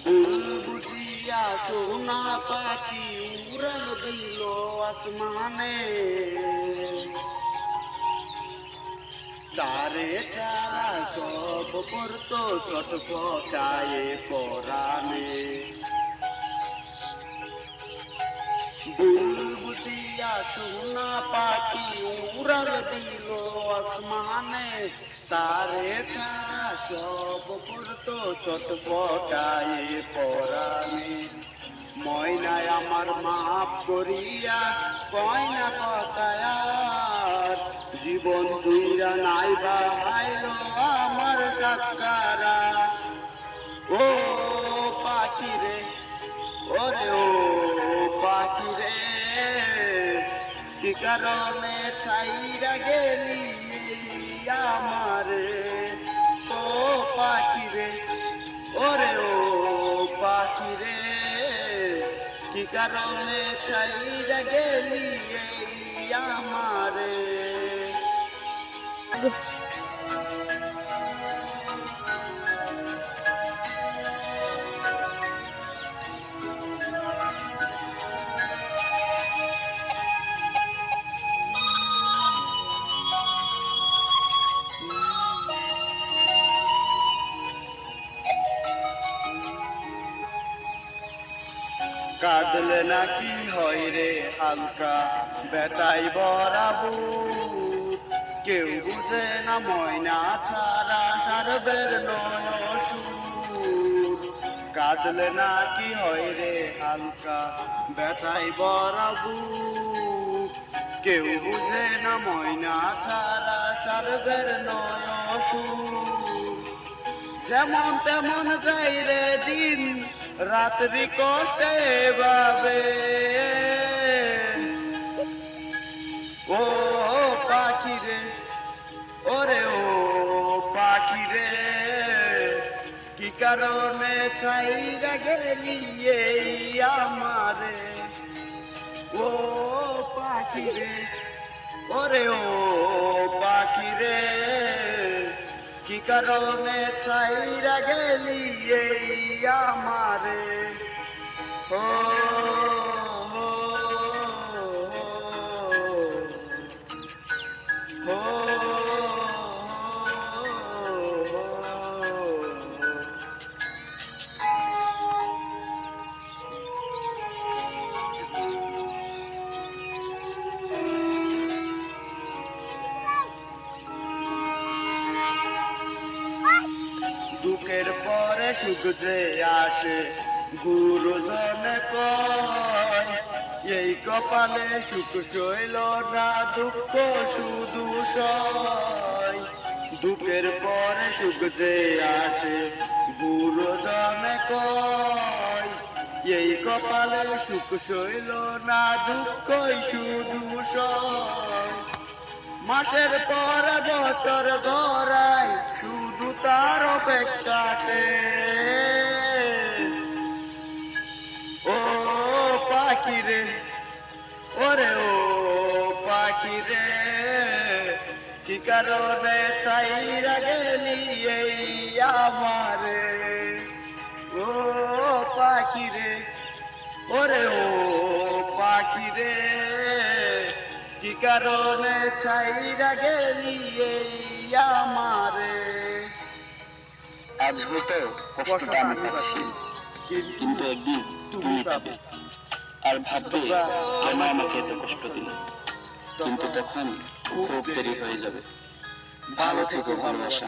বুলবুলিয়া সোনা পাখি উড়াল দিল আসমানে, তারে ছাড়া সব করতো ছটফটায় পরাণে। বুলবুলিয়া সোনা পাখি উড়াল দিল আসমানে, তারে ছাড়া সব করতো ছটফটায় পরাণে। ময়নায় আমার মাপ করিয়া কয়না কথায়ার, জীবন দুইরা নাইবা হাইল আমার সাক্ষারা। ও পাখি রে, ওরে ও পাখি রে, কি কারণে ছাইরা গেলি আমারে। ও পাখি রে, ওরে ও পাখি রে, কি কারণে ছাইরা গেলি আমারে। কাঁদলে নাকি হয় রে হালকা বেতাই বরাবু, কেউ বুঝে না ময়না ছাড়া সারবের নয়সুর। কাঁদলে নাকি হয় রে হালকা বেতাই বরাবু, কেউ বুঝে না ময়না ছাড়া সারবের নয়সুর। যেমন তেমন যাই রে দিন রাত্রি কষ্টে ভাবে। ও পাখি রে, ওরে ও পাখি রে, কি কারণে ছাইরা গেলি আমারে। ও পাখি রে, ওরে ও পাখি রে, কি কারণে ছাইরা গেলি আমারে। ও দুঃখের পরে সুখ যে আসে গুরুজনে কয়, এই কপালে সুখ সইল না দুঃখ শুধু সয়। দুঃখের পরে সুখ যে আসে গুরুজনে কয়, এই কপালে সুখ সইল না দুঃখই শুধু সয়। মাসের পর বছর গড়ায় শুধু তার অপেক্ষাতে। ও পাখি রে, ওরে ও পাখি রে, কি কারণে ছাইরা গেলি আমারে। ও পাখি রে, ওরে ও পাখি রে, কি কারণে ছাইরা গেলি আমারে। আজ হয়তো কষ্টটা আমি পাচ্ছি, কিন্তু একদিন তুমি পাবে আর ভাববে কেন আমাকে এত কষ্ট দিল। কিন্তু তখন খুব দেরি হয়ে যাবে। ভালো থেকো ভালোবাসা।